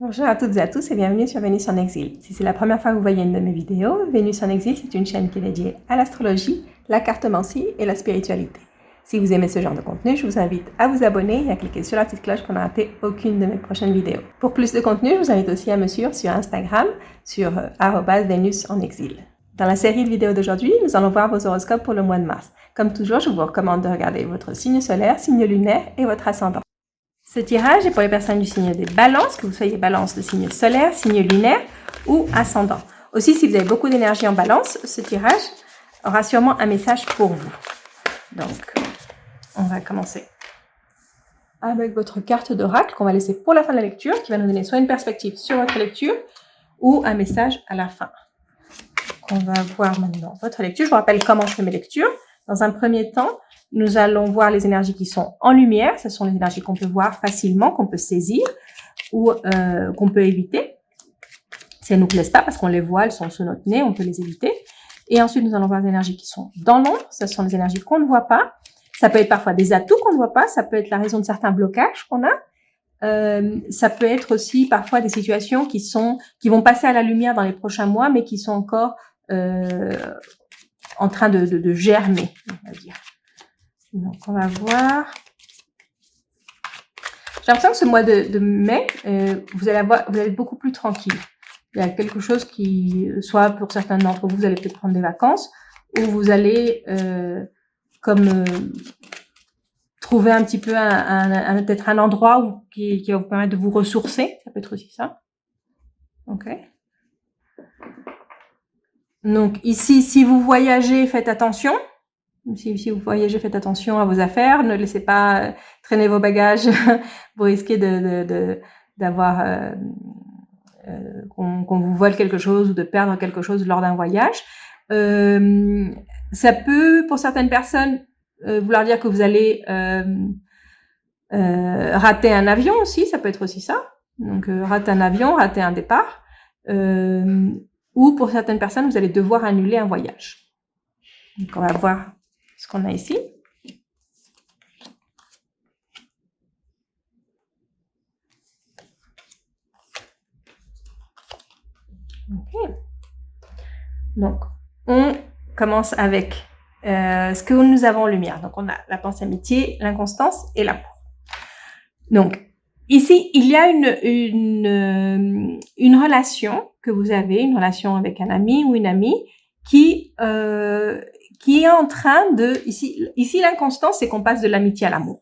Bonjour à toutes et à tous et bienvenue sur Vénus en exil. Si c'est la première fois que vous voyez une de mes vidéos, Vénus en exil, c'est une chaîne qui est dédiée à l'astrologie, la cartomancie et la spiritualité. Si vous aimez ce genre de contenu, je vous invite à vous abonner et à cliquer sur la petite cloche pour ne rater aucune de mes prochaines vidéos. Pour plus de contenu, je vous invite aussi à me suivre sur Instagram, sur @Vénus en exil. Dans la série de vidéos d'aujourd'hui, nous allons voir vos horoscopes pour le mois de mars. Comme toujours, je vous recommande de regarder votre signe solaire, signe lunaire et votre ascendant. Ce tirage est pour les personnes du signe des balances, que vous soyez balance de signe solaire, signe lunaire ou ascendant. Aussi, si vous avez beaucoup d'énergie en balance, ce tirage aura sûrement un message pour vous. Donc, on va commencer avec votre carte d'oracle qu'on va laisser pour la fin de la lecture, qui va nous donner soit une perspective sur votre lecture ou un message à la fin. On va voir maintenant votre lecture. Je vous rappelle comment je fais mes lectures. Dans un premier temps, nous allons voir les énergies qui sont en lumière. Ce sont les énergies qu'on peut voir facilement, qu'on peut saisir ou qu'on peut éviter. Si elles ne nous plaisent pas parce qu'on les voit, elles sont sous notre nez, on peut les éviter. Et ensuite, nous allons voir les énergies qui sont dans l'ombre. Ce sont les énergies qu'on ne voit pas. Ça peut être parfois des atouts qu'on ne voit pas. Ça peut être la raison de certains blocages qu'on a. Ça peut être aussi parfois des situations qui vont passer à la lumière dans les prochains mois, mais qui sont encore en train de germer, on va dire. Donc, on va voir. J'ai l'impression que ce mois de mai, vous allez être beaucoup plus tranquille. Il y a quelque chose qui, soit pour certains d'entre vous, vous allez peut-être prendre des vacances, ou vous allez trouver un petit peu peut-être un endroit qui va vous permettre de vous ressourcer. Ça peut être aussi ça. Ok. Donc ici, si vous voyagez, faites attention. Si vous voyagez, faites attention à vos affaires. Ne laissez pas traîner vos bagages. Vous risquez d'avoir qu'on vous vole quelque chose ou de perdre quelque chose lors d'un voyage. Ça peut, pour certaines personnes, vouloir dire que vous allez rater un avion aussi. Ça peut être aussi ça. Donc rater un avion, rater un départ. Ou pour certaines personnes, vous allez devoir annuler un voyage. Donc, on va voir ce qu'on a ici. Okay. Donc, on commence avec ce que nous avons en lumière. Donc, on a la pensée amitié, l'inconstance et l'amour. Donc, ici, il y a une relation que vous avez, une relation avec un ami ou une amie qui est en train de... Ici l'inconstance, c'est qu'on passe de l'amitié à l'amour.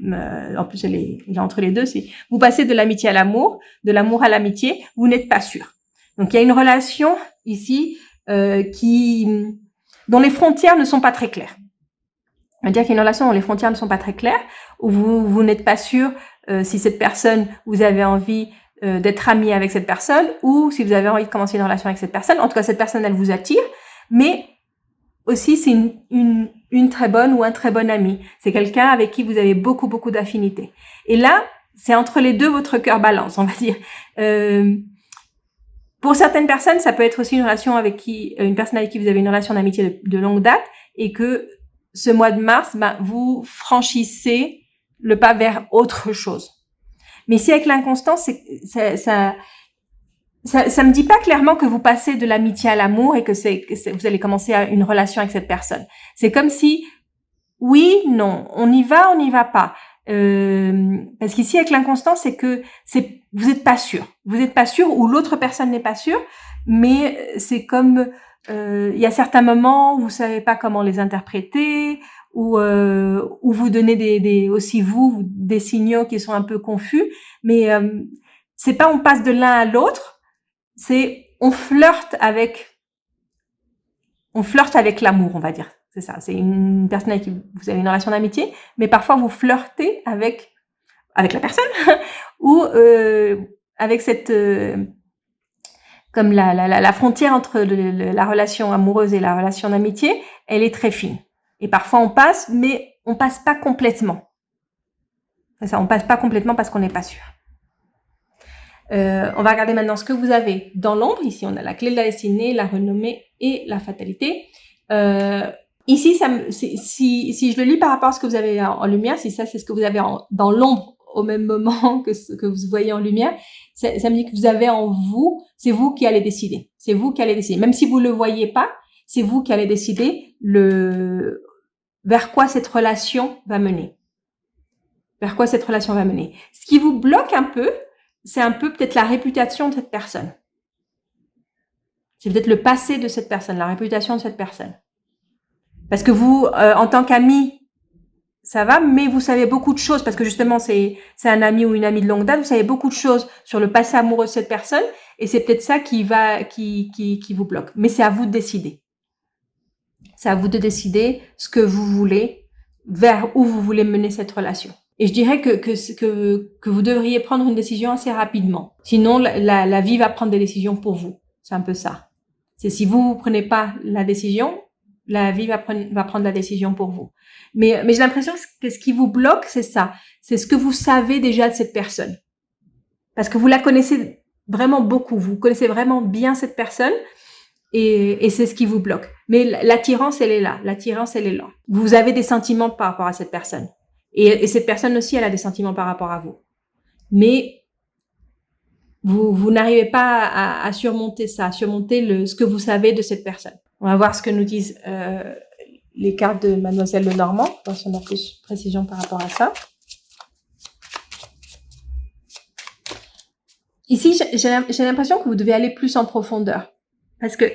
En plus, elle est entre les deux. Vous passez de l'amitié à l'amour, de l'amour à l'amitié, vous n'êtes pas sûr. Donc, il y a une relation ici dont les frontières ne sont pas très claires. On va dire qu'il y a une relation dont les frontières ne sont pas très claires, où vous n'êtes pas sûr si cette personne, vous avez envie d'être ami avec cette personne, ou si vous avez envie de commencer une relation avec cette personne. En tout cas, cette personne, elle vous attire, mais aussi c'est une très bonne ou un très bon ami. C'est quelqu'un avec qui vous avez beaucoup, beaucoup d'affinités. Et là, c'est entre les deux votre cœur balance, on va dire. Pour certaines personnes, ça peut être aussi une personne avec qui vous avez une relation d'amitié de longue date, et que ce mois de mars, vous franchissez le pas vers autre chose. Mais si avec l'inconstance, ça me dit pas clairement que vous passez de l'amitié à l'amour et que vous allez commencer une relation avec cette personne. C'est comme si, oui, non, on y va pas. Parce qu'ici avec l'inconstance, c'est que vous êtes pas sûr. Vous êtes pas sûr ou l'autre personne n'est pas sûre, mais c'est comme il y a certains moments où vous savez pas comment les interpréter, ou vous donnez aussi des signaux qui sont un peu confus, mais c'est pas on passe de l'un à l'autre, c'est on flirte avec l'amour, on va dire. C'est ça, c'est une personne avec qui vous avez une relation d'amitié, mais parfois vous flirtez avec la personne ou avec cette comme la frontière entre la relation amoureuse et la relation d'amitié, elle est très fine. Et parfois on passe, mais on passe pas complètement. C'est ça, on passe pas complètement parce qu'on n'est pas sûr. On va regarder maintenant ce que vous avez dans l'ombre. Ici, on a la clé de la destinée, la renommée et la fatalité. Ici, si je le lis par rapport à ce que vous avez en lumière, si ça c'est ce que vous avez dans l'ombre au même moment que vous voyez en lumière, ça me dit que vous avez en vous, c'est vous qui allez décider. C'est vous qui allez décider. Même si vous le voyez pas, c'est vous qui allez décider vers quoi cette relation va mener. Vers quoi cette relation va mener. Ce qui vous bloque un peu, c'est un peu peut-être la réputation de cette personne. C'est peut-être le passé de cette personne, la réputation de cette personne. Parce que vous, en tant qu'ami, ça va, mais vous savez beaucoup de choses, parce que justement, c'est un ami ou une amie de longue date, vous savez beaucoup de choses sur le passé amoureux de cette personne, et c'est peut-être ça qui vous bloque. Mais c'est à vous de décider. C'est à vous de décider ce que vous voulez, vers où vous voulez mener cette relation. Et je dirais que vous devriez prendre une décision assez rapidement. Sinon, la vie va prendre des décisions pour vous. C'est un peu ça. C'est si vous prenez pas la décision, la vie va prendre la décision pour vous. Mais j'ai l'impression que ce qui vous bloque, c'est ça. C'est ce que vous savez déjà de cette personne. Parce que vous la connaissez vraiment beaucoup. Vous connaissez vraiment bien cette personne. Et c'est ce qui vous bloque. Mais l'attirance, elle est là. L'attirance, elle est là. Vous avez des sentiments par rapport à cette personne. Et cette personne aussi, elle a des sentiments par rapport à vous. Mais vous n'arrivez pas à surmonter ça, à surmonter ce que vous savez de cette personne. On va voir ce que nous disent les cartes de Mademoiselle Lenormand, pour si on a plus de précision par rapport à ça. Ici, j'ai l'impression que vous devez aller plus en profondeur. Parce que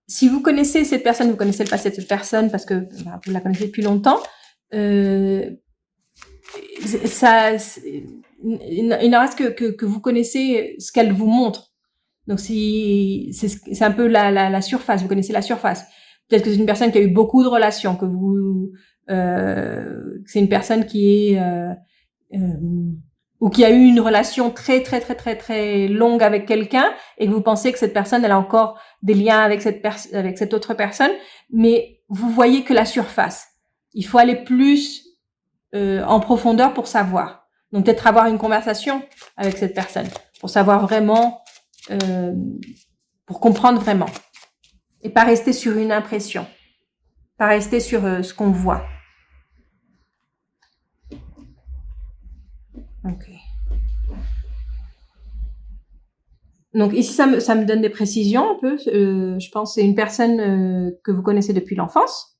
si vous connaissez cette personne, vous connaissez le passé de cette personne parce que vous la connaissez depuis longtemps, il n'en reste que vous connaissez ce qu'elle vous montre. Donc c'est un peu la surface, vous connaissez la surface. Peut-être que c'est une personne qui a eu beaucoup de relations, que c'est une personne qui est ou qui a eu une relation très très très très très longue avec quelqu'un et que vous pensez que cette personne elle a encore des liens avec cette autre personne, mais vous voyez que la surface. Il faut aller plus en profondeur pour savoir. Donc peut-être avoir une conversation avec cette personne pour savoir vraiment, pour comprendre vraiment et pas rester sur une impression, pas rester sur ce qu'on voit. Ok. Donc ici, ça me donne des précisions un peu. Je pense que c'est une personne que vous connaissez depuis l'enfance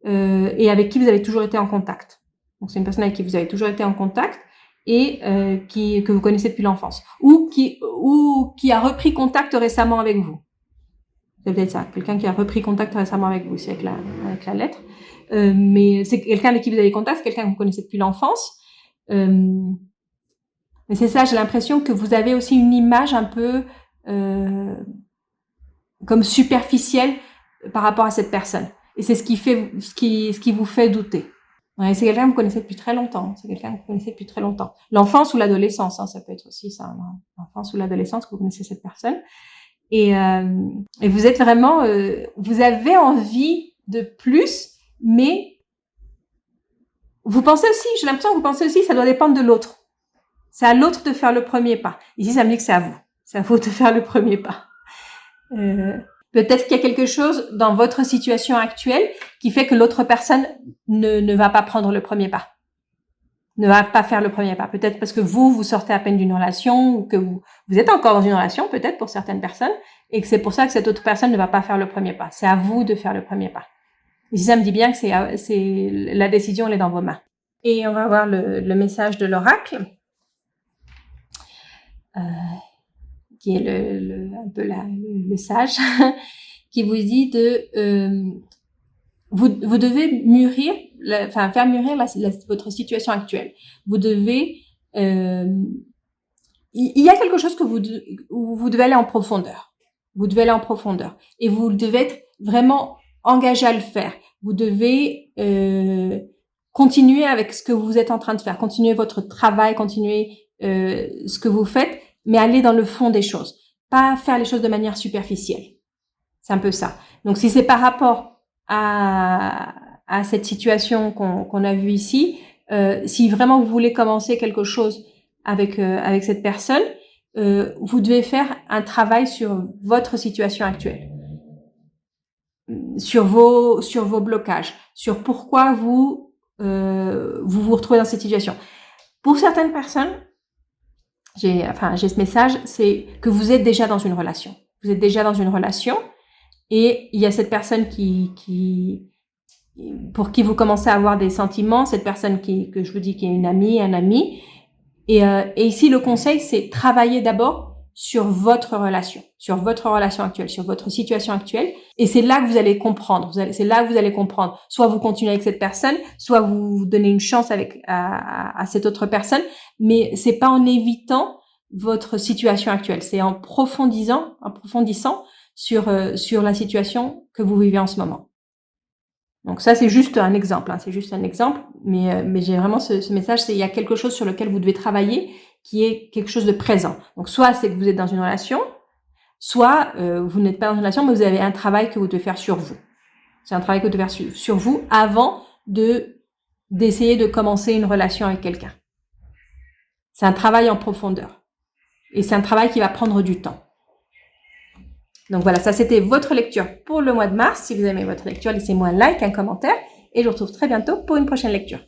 et avec qui vous avez toujours été en contact. Donc c'est une personne avec qui vous avez toujours été en contact et que vous connaissez depuis l'enfance ou qui a repris contact récemment avec vous. C'est peut-être ça, quelqu'un qui a repris contact récemment avec vous, c'est avec la lettre. Mais c'est quelqu'un avec qui vous avez contact, c'est quelqu'un que vous connaissez depuis l'enfance. Mais c'est ça, j'ai l'impression que vous avez aussi une image un peu comme superficielle par rapport à cette personne. Et c'est ce qui vous fait douter. Ouais, c'est quelqu'un que vous connaissez depuis très longtemps. C'est quelqu'un que vous connaissez depuis très longtemps. L'enfance ou l'adolescence, hein, ça peut être aussi ça. Hein. L'enfance ou l'adolescence que vous connaissez cette personne. Et vous êtes vraiment, vous avez envie de plus, mais vous pensez aussi, j'ai l'impression que vous pensez aussi, ça doit dépendre de l'autre. C'est à l'autre de faire le premier pas. Ici, ça me dit que c'est à vous. C'est à vous de faire le premier pas. Peut-être qu'il y a quelque chose dans votre situation actuelle qui fait que l'autre personne ne va pas prendre le premier pas. Ne va pas faire le premier pas. Peut-être parce que vous sortez à peine d'une relation ou que vous êtes encore dans une relation, peut-être pour certaines personnes, et que c'est pour ça que cette autre personne ne va pas faire le premier pas. C'est à vous de faire le premier pas. Ici, ça me dit bien que c'est la décision, elle est dans vos mains. Et on va voir le message de l'oracle. Qui est un peu le sage, qui vous dit vous devez mûrir, faire mûrir votre situation actuelle. Vous devez, il y a quelque chose où vous devez aller en profondeur. Vous devez aller en profondeur. Et vous devez être vraiment engagé à le faire. Vous devez continuer avec ce que vous êtes en train de faire. Continuer votre travail, continuer ce que vous faites, mais aller dans le fond des choses. Pas faire les choses de manière superficielle. C'est un peu ça. Donc, si c'est par rapport à cette situation qu'on a vue ici, si vraiment vous voulez commencer quelque chose avec cette personne, vous devez faire un travail sur votre situation actuelle. Sur vos blocages. Sur pourquoi vous vous retrouvez dans cette situation. Pour certaines personnes, j'ai ce message, c'est que vous êtes déjà dans une relation. Vous êtes déjà dans une relation et il y a cette personne pour qui vous commencez à avoir des sentiments, cette personne que je vous dis qui est une amie, un ami. Et ici, le conseil, c'est travailler d'abord sur votre relation actuelle, sur votre situation actuelle. Et c'est là que vous allez comprendre. C'est là que vous allez comprendre. Soit vous continuez avec cette personne, soit vous donnez une chance à cette autre personne. Mais c'est pas en évitant votre situation actuelle. C'est en approfondissant sur la situation que vous vivez en ce moment. Donc ça, c'est juste un exemple, c'est juste un exemple, mais j'ai vraiment ce message, c'est il y a quelque chose sur lequel vous devez travailler qui est quelque chose de présent. Donc soit c'est que vous êtes dans une relation, soit vous n'êtes pas dans une relation, mais vous avez un travail que vous devez faire sur vous. C'est un travail que vous devez faire sur vous avant d'essayer de commencer une relation avec quelqu'un. C'est un travail en profondeur. Et c'est un travail qui va prendre du temps. Donc voilà, ça c'était votre lecture pour le mois de mars. Si vous aimez votre lecture, laissez-moi un like, un commentaire et je vous retrouve très bientôt pour une prochaine lecture.